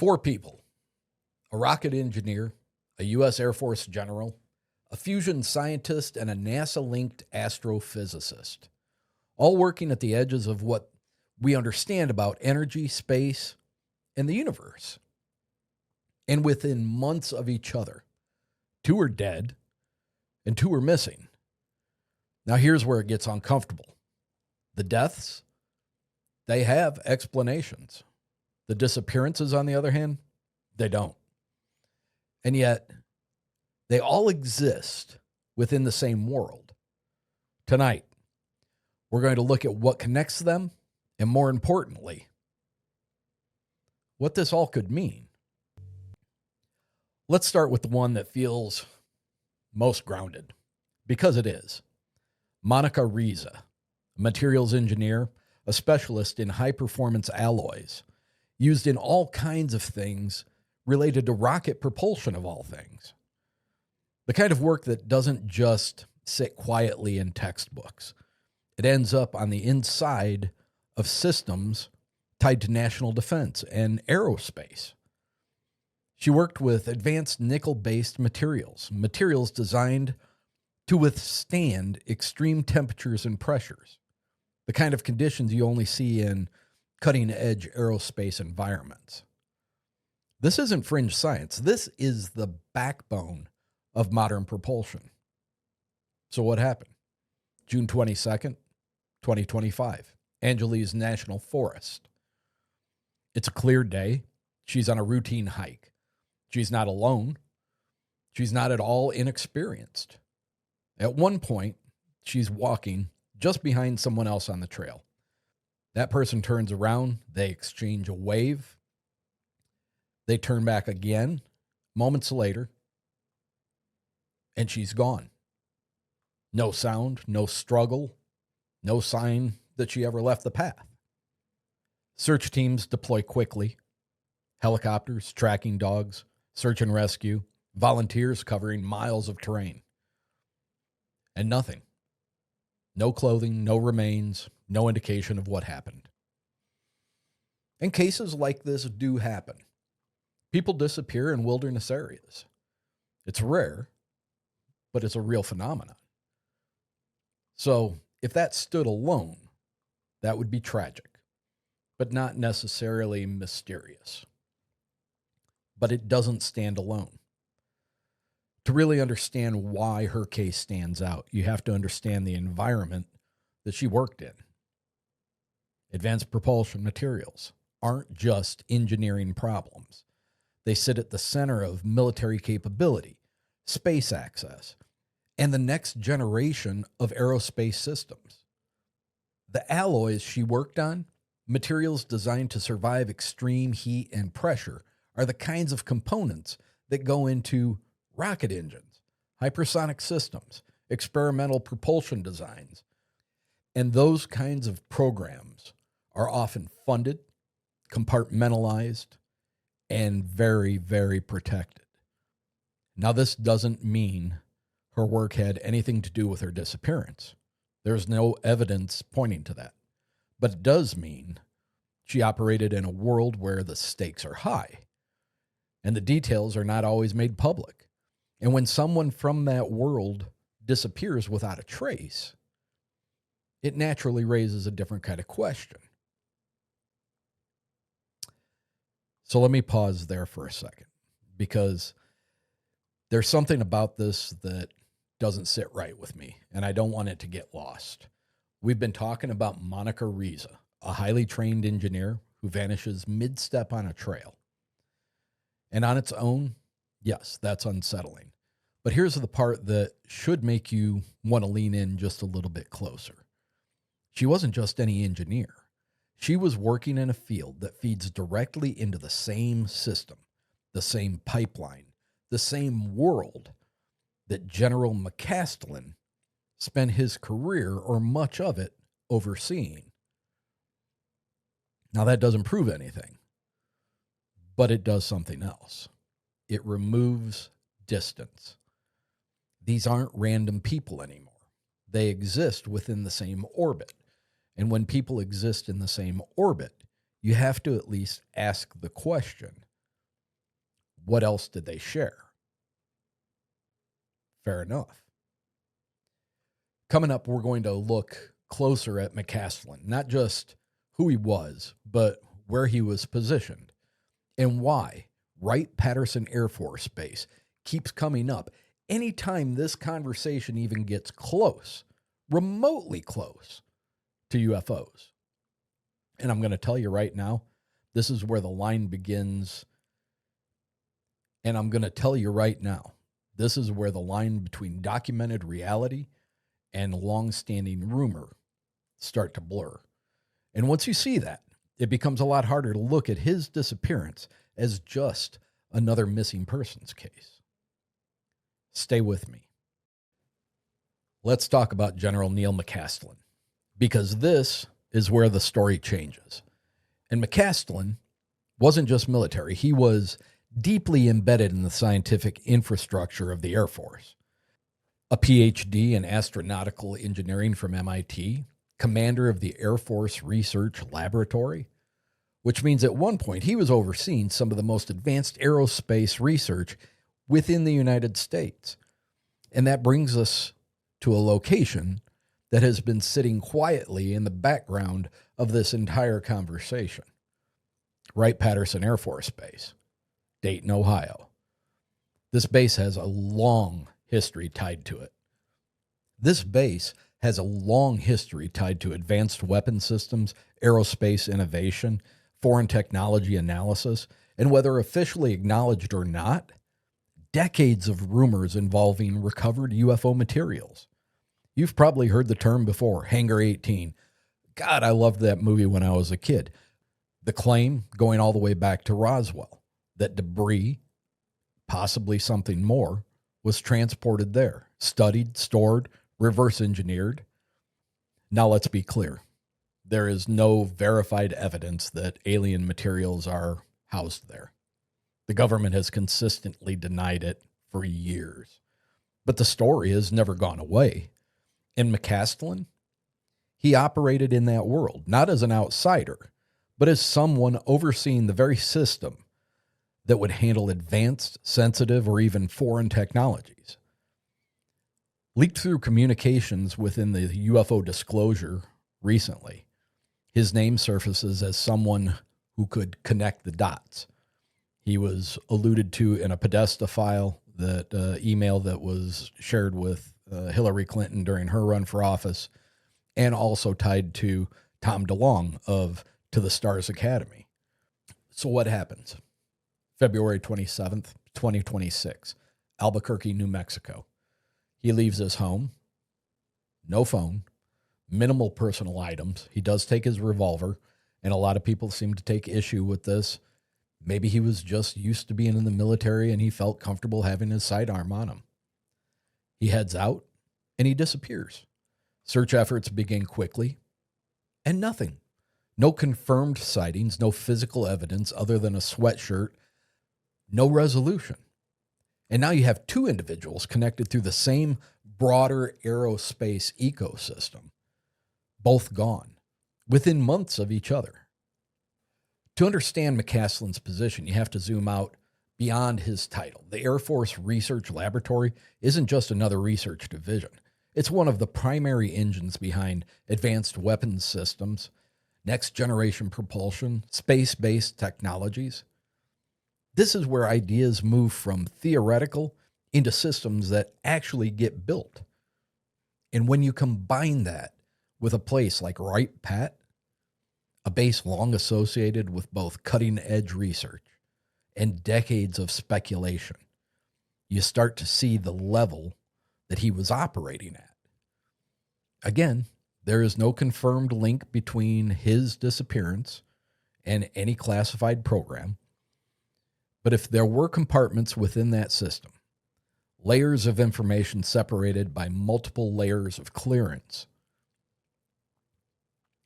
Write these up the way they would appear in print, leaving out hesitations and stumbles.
Four people: a rocket engineer, a U.S. Air Force general, a fusion scientist, and a NASA-linked astrophysicist, all working at the edges of what we understand about energy, space, and the universe. And within months of each other, two are dead and two are missing. Now here's where it gets uncomfortable. The deaths, they have explanations. The disappearances, on the other hand, they don't. And yet, they all exist within the same world. Tonight, we're going to look at what connects them, and more importantly, what this all could mean. Let's start with the one that feels most grounded, because it is. Monica Reza, a materials engineer, a specialist in high-performance alloys, used in all kinds of things related to rocket propulsion of all things. The kind of work that doesn't just sit quietly in textbooks. It ends up on the inside of systems tied to national defense and aerospace. She worked with advanced nickel-based materials designed to withstand extreme temperatures and pressures, the kind of conditions you only see in cutting-edge aerospace environments. This isn't fringe science. This is the backbone of modern propulsion. So what happened? June 22nd, 2025, Angeles National Forest. It's a clear day. She's on a routine hike. She's not alone. She's not at all inexperienced. At one point, she's walking just behind someone else on the trail. That person turns around. They exchange a wave. They turn back again, moments later, and she's gone. No sound, no struggle, no sign that she ever left the path. Search teams deploy quickly. Helicopters, tracking dogs, search and rescue, volunteers covering miles of terrain. And nothing. No clothing, no remains, no indication of what happened. And cases like this do happen. People disappear in wilderness areas. It's rare, but it's a real phenomenon. So if that stood alone, that would be tragic, but not necessarily mysterious. But it doesn't stand alone. To really understand why her case stands out, you have to understand the environment that she worked in. Advanced propulsion materials aren't just engineering problems. They sit at the center of military capability, space access, and the next generation of aerospace systems. The alloys she worked on, materials designed to survive extreme heat and pressure, are the kinds of components that go into rocket engines, hypersonic systems, experimental propulsion designs. And those kinds of programs are often funded, compartmentalized, and very, very protected. Now, this doesn't mean her work had anything to do with her disappearance. There's no evidence pointing to that. But it does mean she operated in a world where the stakes are high, and the details are not always made public. And when someone from that world disappears without a trace, it naturally raises a different kind of question. So let me pause there for a second, because there's something about this that doesn't sit right with me, and I don't want it to get lost. We've been talking about Monica Reza, a highly trained engineer who vanishes mid-step on a trail. And on its own, yes, that's unsettling. But here's the part that should make you want to lean in just a little bit closer. She wasn't just any engineer. She was working in a field that feeds directly into the same system, the same pipeline, the same world that General McCasland spent his career, or much of it, overseeing. Now, that doesn't prove anything, but it does something else. It removes distance. These aren't random people anymore. They exist within the same orbit. And when people exist in the same orbit, you have to at least ask the question, What else did they share? Fair enough. Coming up, we're going to look closer at McCasland, not just who he was, but where he was positioned and why Wright-Patterson Air Force Base keeps coming up anytime this conversation even gets close, remotely close to UFOs. And I'm going to tell you right now, this is where the line begins. And I'm going to tell you right now, this is where the line between documented reality and long-standing rumor start to blur. And once you see that, it becomes a lot harder to look at his disappearance as just another missing persons case. Stay with me. Let's talk about General Neil McCasland, because this is where the story changes. And McCasland wasn't just military. He was deeply embedded in the scientific infrastructure of the Air Force. A PhD in astronautical engineering from MIT, commander of the Air Force Research Laboratory, which means at one point he was overseeing some of the most advanced aerospace research within the United States. And that brings us to a location that has been sitting quietly in the background of this entire conversation. Wright-Patterson Air Force Base, Dayton, Ohio. This base has a long history tied to it. This base has a long history tied to advanced weapon systems, aerospace innovation, foreign technology analysis, and whether officially acknowledged or not, decades of rumors involving recovered UFO materials. You've probably heard the term before, Hangar 18. God, I loved that movie when I was a kid. The claim, going all the way back to Roswell, that debris, possibly something more, was transported there, studied, stored, reverse engineered. Now let's be clear. There is no verified evidence that alien materials are housed there. The government has consistently denied it for years. But the story has never gone away. And McCasland, he operated in that world, not as an outsider, but as someone overseeing the very system that would handle advanced, sensitive, or even foreign technologies. Leaked through communications within the UFO disclosure recently, his name surfaces as someone who could connect the dots. He was alluded to in a Podesta file, that email that was shared with Hillary Clinton during her run for office, and also tied to Tom DeLonge of To the Stars Academy. So what happens? February 27th, 2026, Albuquerque, New Mexico. He leaves his home, no phone, minimal personal items. He does take his revolver, and a lot of people seem to take issue with this. Maybe he was just used to being in the military and he felt comfortable having his sidearm on him. He heads out and he disappears. Search efforts begin quickly, and nothing. No confirmed sightings, no physical evidence other than a sweatshirt, no resolution. And now you have two individuals connected through the same broader aerospace ecosystem, both gone, within months of each other. To understand McCasland's position, you have to zoom out beyond his title. The Air Force Research Laboratory isn't just another research division. It's one of the primary engines behind advanced weapons systems, next-generation propulsion, space-based technologies. This is where ideas move from theoretical into systems that actually get built. And when you combine that with a place like Wright-Pat, a base long associated with both cutting-edge research and decades of speculation, you start to see the level that he was operating at. Again, there is no confirmed link between his disappearance and any classified program. But if there were compartments within that system, layers of information separated by multiple layers of clearance,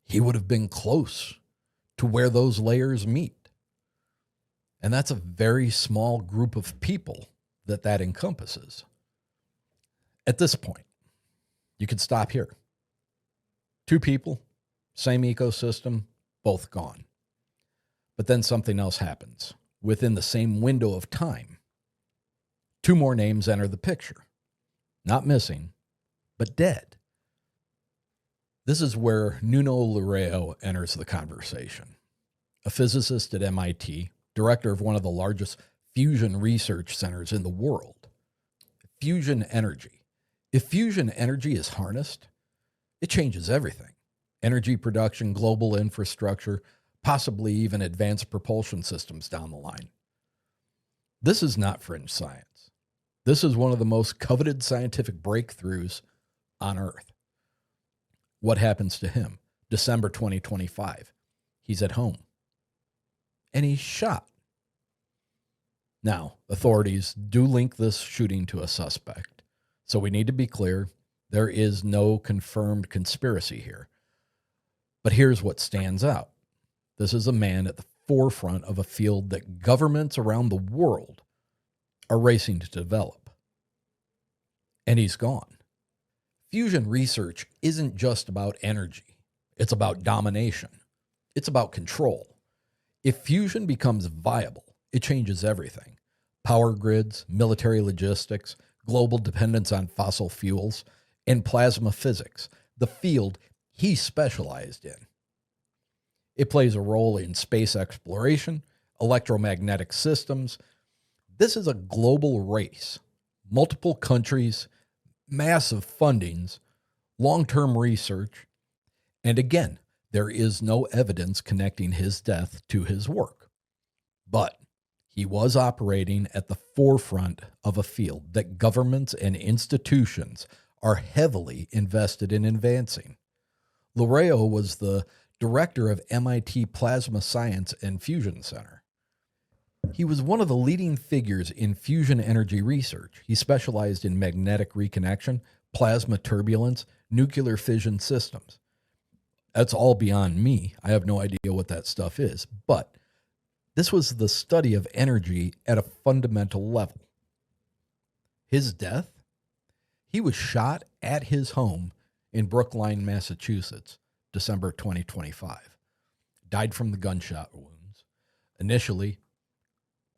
he would have been close to where those layers meet. And that's a very small group of people that encompasses. At this point, you could stop here. Two people, same ecosystem, both gone. But then something else happens within the same window of time. 2 more names enter the picture. Not missing, but dead. This is where Nuno Loureiro enters the conversation. A physicist at MIT, director of one of the largest fusion research centers in the world. Fusion energy. If fusion energy is harnessed, it changes everything. Energy production, global infrastructure, possibly even advanced propulsion systems down the line. This is not fringe science. This is one of the most coveted scientific breakthroughs on Earth. What happens to him? December 2025. He's at home. And he's shot. Now, authorities do link this shooting to a suspect. So we need to be clear, there is no confirmed conspiracy here. But here's what stands out. This is a man at the forefront of a field that governments around the world are racing to develop. And he's gone. Fusion research isn't just about energy. It's about domination. It's about control. If fusion becomes viable, it changes everything. Power grids, military logistics, global dependence on fossil fuels, and plasma physics, the field he specialized in. It plays a role in space exploration, electromagnetic systems. This is a global race. Multiple countries, massive fundings, long-term research, and again, there is no evidence connecting his death to his work. But he was operating at the forefront of a field that governments and institutions are heavily invested in advancing. Loureiro was the director of MIT Plasma Science and Fusion Center. He was one of the leading figures in fusion energy research. He specialized in magnetic reconnection, plasma turbulence, nuclear fission systems. That's all beyond me. I have no idea what that stuff is. But this was the study of energy at a fundamental level. His death? He was shot at his home in Brookline, Massachusetts, December 2025. Died from the gunshot wounds. Initially,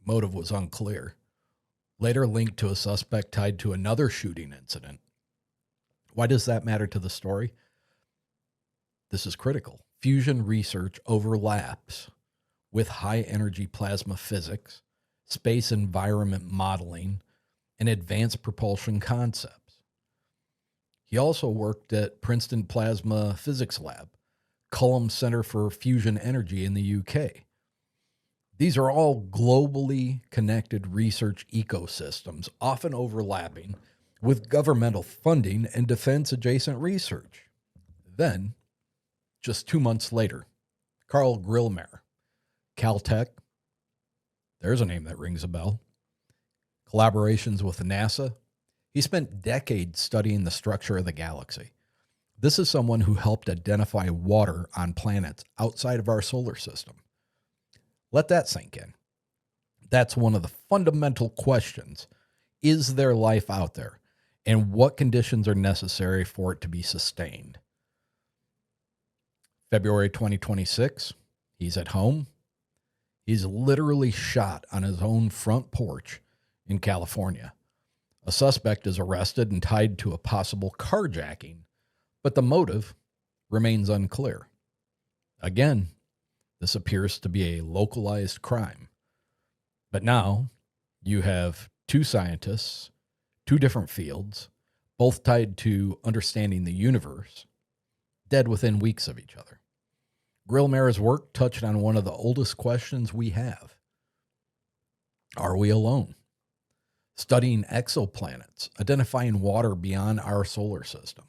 motive was unclear. Later linked to a suspect tied to another shooting incident. Why does that matter to the story? This is critical. Fusion research overlaps with high-energy plasma physics, space environment modeling, and advanced propulsion concepts. He also worked at Princeton Plasma Physics Lab, Cullum Center for Fusion Energy in the UK. These are all globally connected research ecosystems, often overlapping with governmental funding and defense-adjacent research. Then, just 2 months later, Carl Grillmair, Caltech, there's a name that rings a bell. Collaborations with NASA. He spent decades studying the structure of the galaxy. This is someone who helped identify water on planets outside of our solar system. Let that sink in. That's one of the fundamental questions. Is there life out there? And what conditions are necessary for it to be sustained? February 2026, he's at home. He's literally shot on his own front porch in California. A suspect is arrested and tied to a possible carjacking, but the motive remains unclear. Again, this appears to be a localized crime. But now you have 2 scientists, 2 different fields, both tied to understanding the universe, dead within weeks of each other. Grillmair's work touched on one of the oldest questions we have. Are we alone? Studying exoplanets, identifying water beyond our solar system.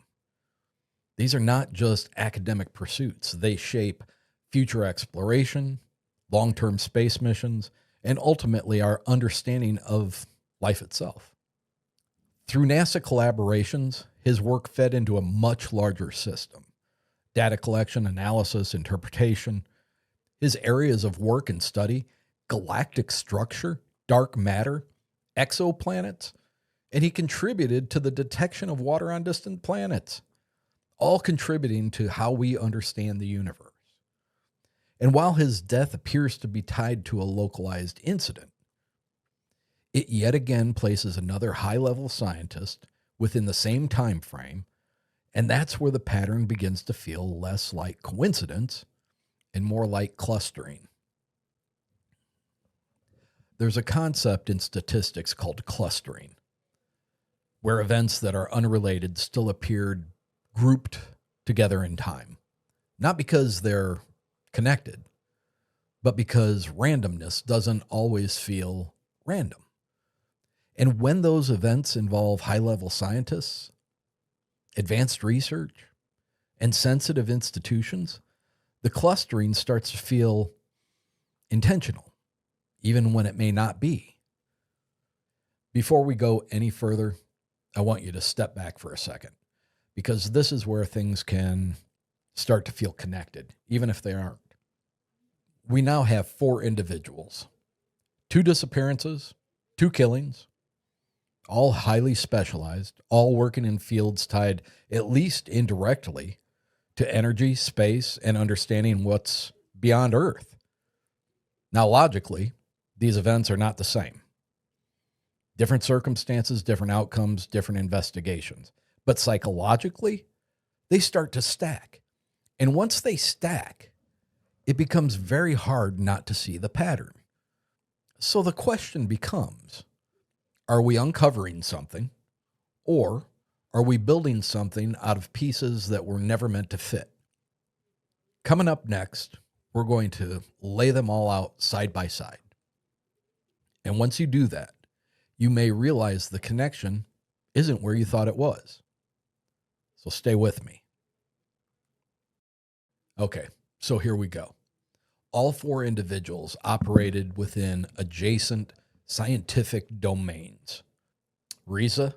These are not just academic pursuits. They shape future exploration, long-term space missions, and ultimately our understanding of life itself. Through NASA collaborations, his work fed into a much larger system. Data collection, analysis, interpretation. His areas of work and study, galactic structure, dark matter, exoplanets, and he contributed to the detection of water on distant planets, all contributing to how we understand the universe. And while his death appears to be tied to a localized incident, it yet again places another high-level scientist within the same time frame, and that's where the pattern begins to feel less like coincidence and more like clustering. There's a concept in statistics called clustering, where events that are unrelated still appeared grouped together in time, not because they're connected, but because randomness doesn't always feel random. And when those events involve high-level scientists, advanced research, and sensitive institutions, the clustering starts to feel intentional, even when it may not be. Before we go any further, I want you to step back for a second, because this is where things can start to feel connected, even if they aren't. We now have 4 individuals, 2 disappearances, 2 killings, all highly specialized, all working in fields tied, at least indirectly, to energy, space, and understanding what's beyond Earth. Now, logically, these events are not the same. Different circumstances, different outcomes, different investigations. But psychologically, they start to stack. And once they stack, it becomes very hard not to see the pattern. So the question becomes, are we uncovering something, or are we building something out of pieces that were never meant to fit? Coming up next, we're going to lay them all out side by side. And once you do that, you may realize the connection isn't where you thought it was. So stay with me. Okay, so here we go. All 4 individuals operated within adjacent scientific domains. Reza,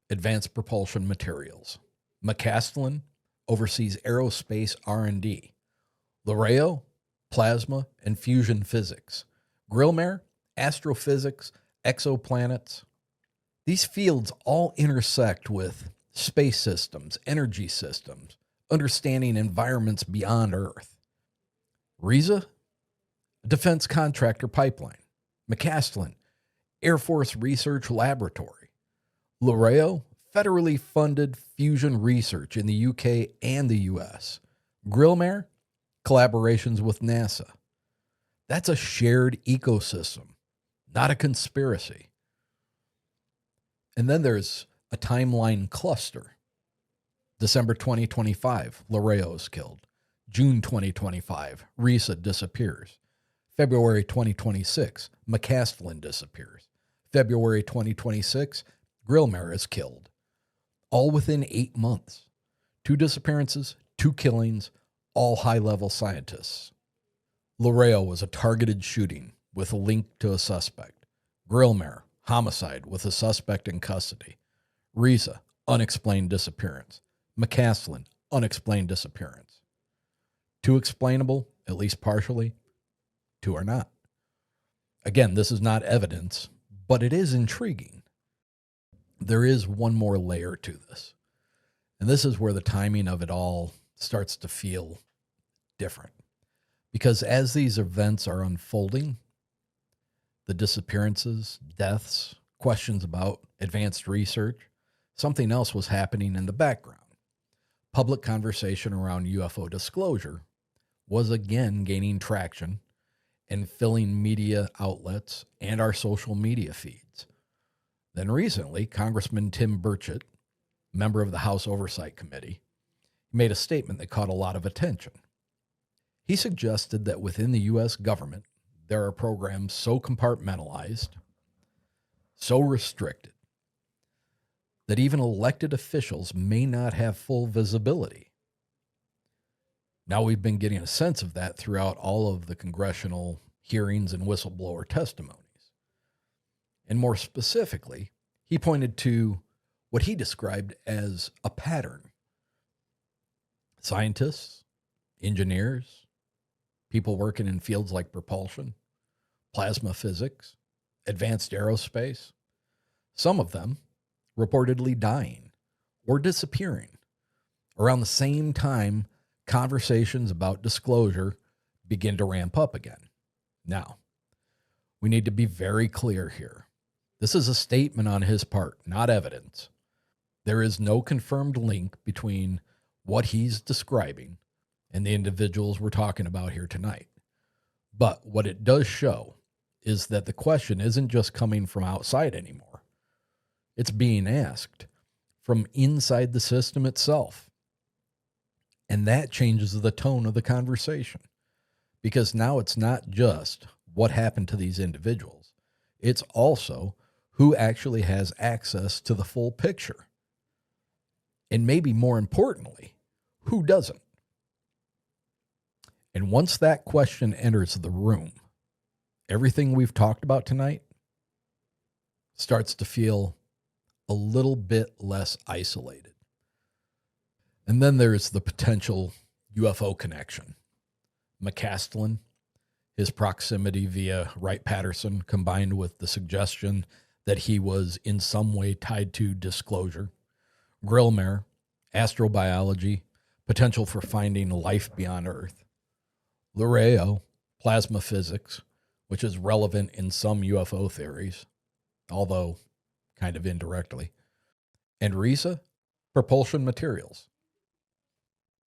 advanced propulsion materials. McCasland oversees aerospace R&D. Loureiro, plasma and fusion physics. Grillmair, astrophysics, exoplanets. These fields all intersect with space systems, energy systems, understanding environments beyond Earth. Reza, defense contractor pipeline. McCasland, Air Force Research Laboratory. Loureiro, federally funded fusion research in the UK and the US. Grillmair, collaborations with NASA. That's a shared ecosystem, not a conspiracy. And then there's a timeline cluster. December 2025, Loureiro is killed. June 2025, Reza disappears. February 2026, McCasland disappears. February 2026, Grillmair is killed. All within 8 months. 2 disappearances, 2 killings, all high-level scientists. Loureiro was a targeted shooting with a link to a suspect. Grillmair, homicide with a suspect in custody. Reza, unexplained disappearance. McCasland, unexplained disappearance. 2 explainable, at least partially. 2 are not. Again, this is not evidence, but it is intriguing. There is one more layer to this. And this is where the timing of it all starts to feel different. Because as these events are unfolding, the disappearances, deaths, questions about advanced research, something else was happening in the background. Public conversation around UFO disclosure was again gaining traction and filling media outlets and our social media feeds. Then recently, Congressman Tim Burchett, member of the House Oversight Committee, made a statement that caught a lot of attention. He suggested that within the U.S. government, there are programs so compartmentalized, so restricted, that even elected officials may not have full visibility. Now, we've been getting a sense of that throughout all of the congressional hearings and whistleblower testimonies. And more specifically, he pointed to what he described as a pattern. Scientists, engineers, people working in fields like propulsion, plasma physics, advanced aerospace, some of them reportedly dying or disappearing around the same time conversations about disclosure begin to ramp up again. Now, we need to be very clear here. This is a statement on his part, not evidence. There is no confirmed link between what he's describing and the individuals we're talking about here tonight. But what it does show is that the question isn't just coming from outside anymore. It's being asked from inside the system itself. And that changes the tone of the conversation, because now it's not just what happened to these individuals. It's also who actually has access to the full picture. And maybe more importantly, who doesn't? And once that question enters the room, everything we've talked about tonight starts to feel a little bit less isolated. And then there's the potential UFO connection. McCasland, his proximity via Wright-Patterson, combined with the suggestion that he was in some way tied to disclosure. Grillmair, astrobiology, potential for finding life beyond Earth. Loureiro, plasma physics, which is relevant in some UFO theories, although kind of indirectly. And Reza, propulsion materials.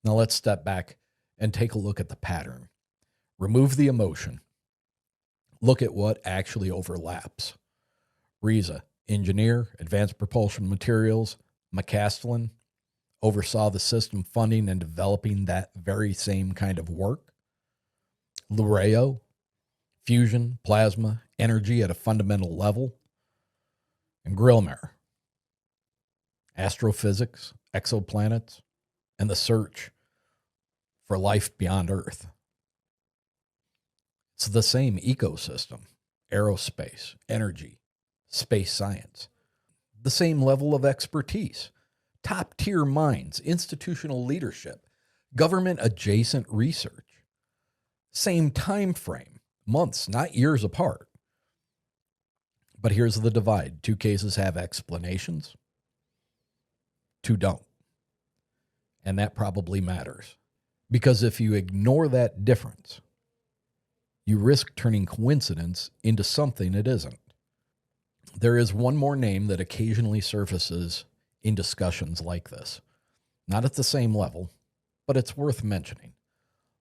Now let's step back and take a look at the pattern. Remove the emotion. Look at what actually overlaps. Reza, engineer, advanced propulsion materials. McCasland oversaw the system funding and developing that very same kind of work. Loureiro, fusion, plasma, energy at a fundamental level. And Grillmair, astrophysics, exoplanets, and the search for life beyond Earth. It's the same ecosystem, aerospace, energy, space science, the same level of expertise, top-tier minds, institutional leadership, government-adjacent research, same time frame, months, not years apart. But here's the divide. 2 cases have explanations, 2 don't. And that probably matters, because if you ignore that difference, you risk turning coincidence into something it isn't. There is one more name that occasionally surfaces in discussions like this. Not at the same level, but it's worth mentioning.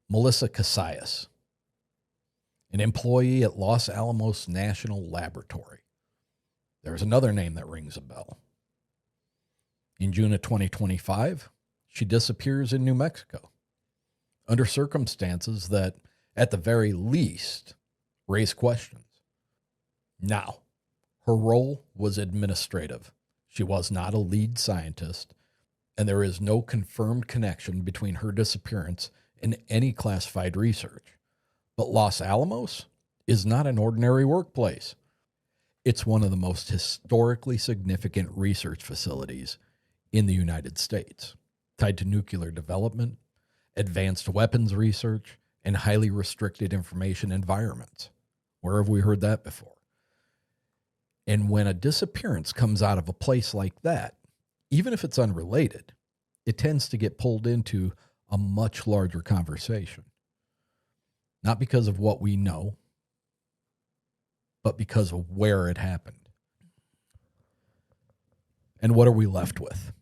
Melissa Casillas, an employee at Los Alamos National Laboratory. There's another name that rings a bell. In June of 2025, she disappears in New Mexico under circumstances that, at the very least, raise questions. Now, her role was administrative. She was not a lead scientist, and there is no confirmed connection between her disappearance and any classified research. But Los Alamos is not an ordinary workplace. It's one of the most historically significant research facilities in the United States, tied to nuclear development, advanced weapons research, and highly restricted information environments. Where have we heard that before? And when a disappearance comes out of a place like that, even if it's unrelated, it tends to get pulled into a much larger conversation. Not because of what we know, but because of where it happened. And what are we left with?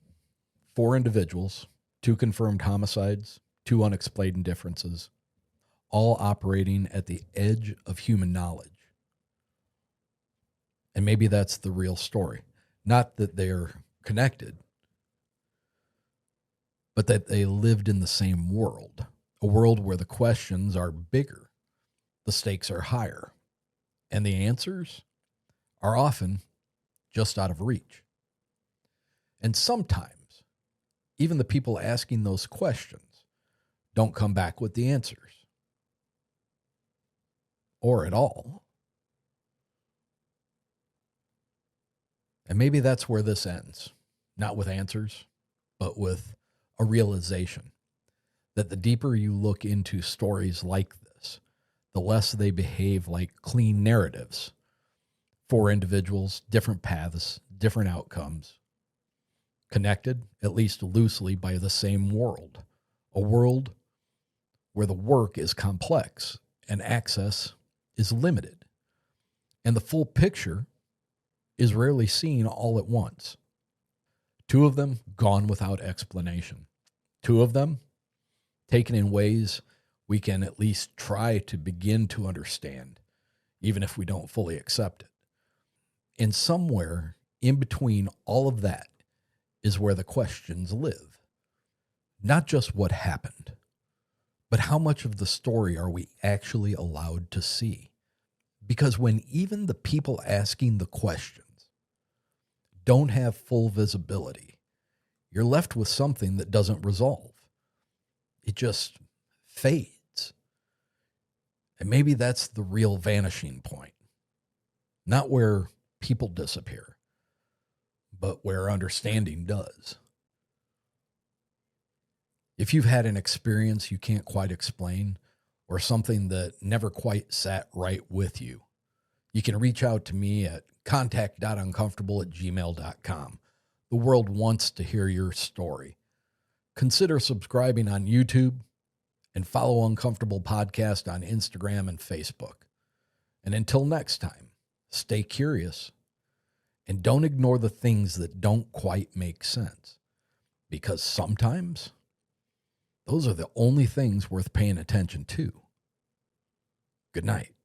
4 individuals, 2 confirmed homicides, 2 unexplained indifferences, all operating at the edge of human knowledge. And maybe that's the real story. Not that they're connected, but that they lived in the same world, a world where the questions are bigger, the stakes are higher, and the answers are often just out of reach. And sometimes, even the people asking those questions don't come back with the answers, or at all. And maybe that's where this ends, not with answers, but with a realization that the deeper you look into stories like this, the less they behave like clean narratives. 4 individuals, different paths, different outcomes, connected, at least loosely, by the same world, a world where the work is complex and access is limited, and the full picture is rarely seen all at once. 2 of them gone without explanation. 2 of them taken in ways we can at least try to begin to understand, even if we don't fully accept it. And somewhere in between all of that is where the questions live. Not just what happened, but how much of the story are we actually allowed to see? Because when even the people asking the questions don't have full visibility, you're left with something that doesn't resolve. It just fades. And maybe that's the real vanishing point. Not where people disappear, but where understanding does. If you've had an experience you can't quite explain, or something that never quite sat right with you, you can reach out to me at contact.uncomfortable@gmail.com. The world wants to hear your story. Consider subscribing on YouTube and follow Uncomfortable Podcast on Instagram and Facebook. And until next time, stay curious and don't ignore the things that don't quite make sense, because sometimes those are the only things worth paying attention to. Good night.